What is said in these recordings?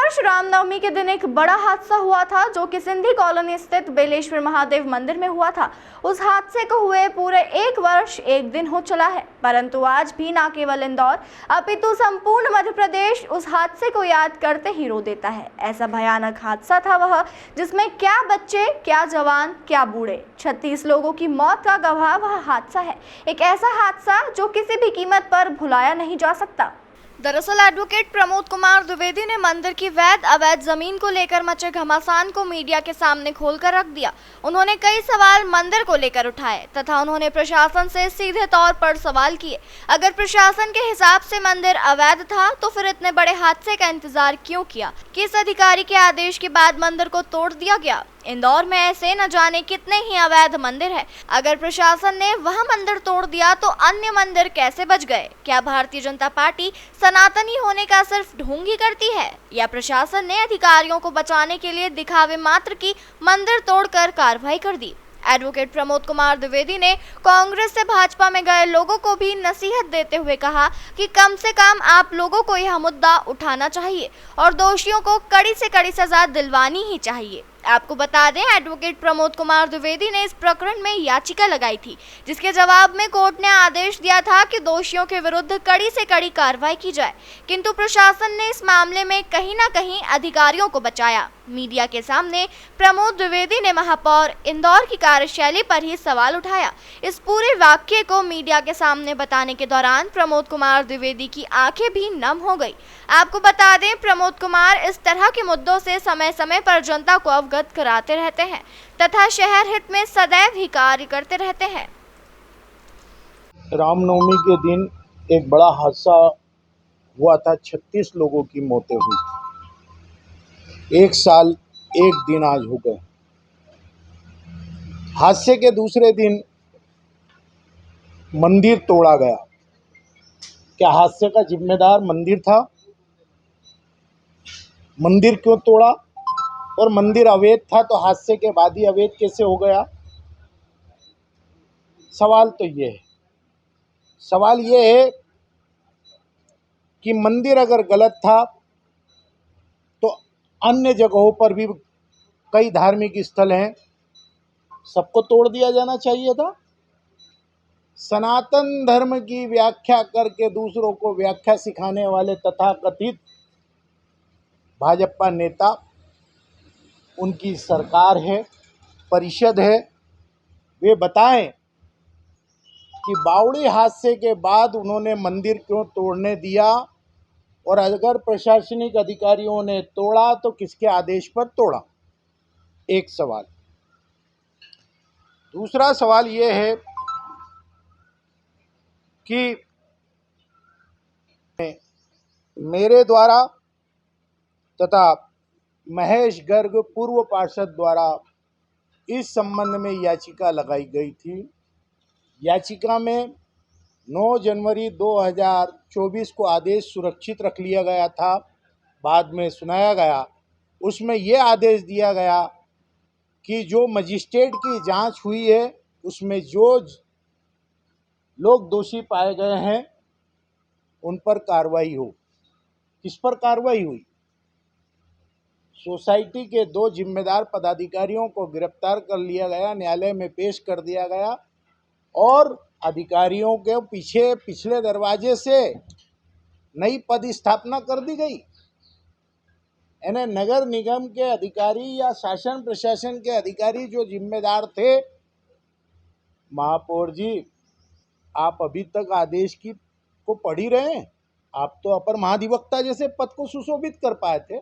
वर्ष रामनवमी के दिन एक बड़ा हादसा हुआ था जो कि सिंधी कॉलोनी स्थित बेलेश्वर महादेव मंदिर में हुआ था। उस हादसे को हुए पूरे एक वर्ष एक दिन हो चला है, परंतु आज भी न केवल इंदौर अपितु संपूर्ण मध्य प्रदेश उस हादसे को याद करते ही रो देता है। ऐसा भयानक हादसा था वह, जिसमें क्या बच्चे, क्या जवान, क्या बूढ़े, 36 लोगों की मौत का गवाह वह हादसा है। एक ऐसा हादसा जो किसी भी कीमत पर भुलाया नहीं जा सकता। दरअसल एडवोकेट प्रमोद कुमार द्विवेदी ने मंदिर की वैध अवैध जमीन को लेकर मचे घमासान को मीडिया के सामने खोलकर रख दिया। उन्होंने कई सवाल मंदिर को लेकर उठाए तथा उन्होंने प्रशासन से सीधे तौर पर सवाल किए। अगर प्रशासन के हिसाब से मंदिर अवैध था तो फिर इतने बड़े हादसे का इंतजार क्यों किया? किस अधिकारी के आदेश के बाद मंदिर को तोड़ दिया गया? इंदौर में ऐसे न जाने कितने ही अवैध मंदिर हैं। अगर प्रशासन ने वह मंदिर तोड़ दिया तो अन्य मंदिर कैसे बच गए? क्या भारतीय जनता पार्टी सनातनी होने का सिर्फ ढोंग ही करती है, या प्रशासन ने अधिकारियों को बचाने के लिए दिखावे मात्र की मंदिर तोड़कर कार्रवाई कर दी? एडवोकेट प्रमोद कुमार द्विवेदी ने कांग्रेस से भाजपा में गए लोगों को भी नसीहत देते हुए कहा कि कम से कम आप लोगों को यह मुद्दा उठाना चाहिए और दोषियों को कड़ी से कड़ी सजा दिलवानी ही चाहिए। आपको बता दें, एडवोकेट प्रमोद कुमार द्विवेदी ने इस प्रकरण में याचिका लगाई थी, जिसके जवाब में कोर्ट ने आदेश दिया था कि दोषियों के विरुद्ध कड़ी से कड़ी कार्रवाई की जाए, किंतु प्रशासन ने इस मामले में कहीं न कहीं अधिकारियों को बचाया। मीडिया के सामने प्रमोद द्विवेदी ने महापौर इंदौर की कार्यशैली पर ही सवाल उठाया। इस पूरे वाक्य को मीडिया के सामने बताने के दौरान प्रमोद कुमार द्विवेदी की आंखें भी नम हो गई। आपको बता दें, प्रमोद कुमार इस तरह के मुद्दों से समय समय पर जनता को अवगत कराते रहते हैं तथा शहर हित में सदैव ही कार्य करते रहते हैं। रामनवमी के दिन एक बड़ा हादसा हुआ था, 36 लोगों की मौतें हुई। एक साल एक दिन आज हो गए। हादसे के दूसरे दिन मंदिर तोड़ा गया। क्या हादसे का जिम्मेदार मंदिर था? मंदिर क्यों तोड़ा? और मंदिर अवैध था तो हादसे के बाद ही अवैध कैसे हो गया? सवाल तो ये है। सवाल ये है कि मंदिर अगर गलत था तो अन्य जगहों पर भी कई धार्मिक स्थल हैं, सबको तोड़ दिया जाना चाहिए था। सनातन धर्म की व्याख्या करके दूसरों को व्याख्या सिखाने वाले तथाकथित भाजपा नेता, उनकी सरकार है, परिषद है, वे बताएं कि बावड़ी हादसे के बाद उन्होंने मंदिर क्यों तोड़ने दिया, और अगर प्रशासनिक अधिकारियों ने तोड़ा तो किसके आदेश पर तोड़ा? एक सवाल। दूसरा सवाल ये है कि मेरे द्वारा तथा महेश गर्ग पूर्व पार्षद द्वारा इस संबंध में याचिका लगाई गई थी। याचिका में 9 जनवरी 2024 को आदेश सुरक्षित रख लिया गया था, बाद में सुनाया गया। उसमें यह आदेश दिया गया कि जो मजिस्ट्रेट की जांच हुई है उसमें जो लोग दोषी पाए गए हैं उन पर कार्रवाई हो। किस पर कार्रवाई हुई? सोसाइटी के 2 जिम्मेदार पदाधिकारियों को गिरफ्तार कर लिया गया, न्यायालय में पेश कर दिया गया और अधिकारियों के पीछे पिछले दरवाजे से नई पद स्थापना कर दी गई। यानी नगर निगम के अधिकारी या शासन प्रशासन के अधिकारी जो जिम्मेदार थे, महापौर जी आप अभी तक आदेश को पढ़ ही रहे हैं। आप तो अपर महाधिवक्ता जैसे पद को सुशोभित कर पाए थे।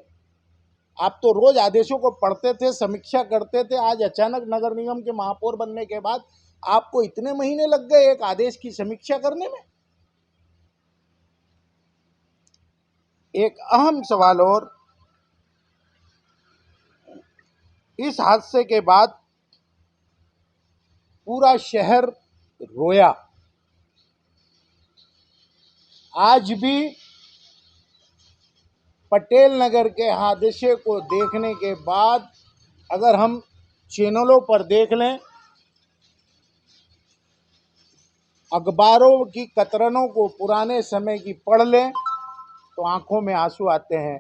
आप तो रोज आदेशों को पढ़ते थे, समीक्षा करते थे। आज अचानक नगर निगम के महापौर बनने के बाद आपको इतने महीने लग गए एक आदेश की समीक्षा करने में? एक अहम सवाल और, इस हादसे के बाद पूरा शहर रोया। आज भी पटेल नगर के हादसे को देखने के बाद अगर हम चैनलों पर देख लें, अखबारों की कतरनों को पुराने समय की पढ़ लें तो आंखों में आंसू आते हैं।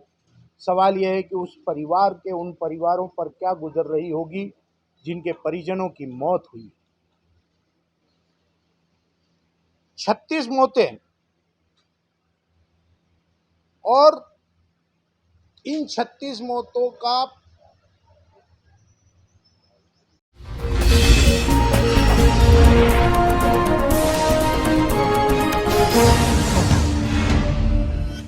सवाल यह है कि उस परिवार के उन परिवारों पर क्या गुजर रही होगी जिनके परिजनों की मौत हुई। 36 मौतें, और इन 36 मौतों का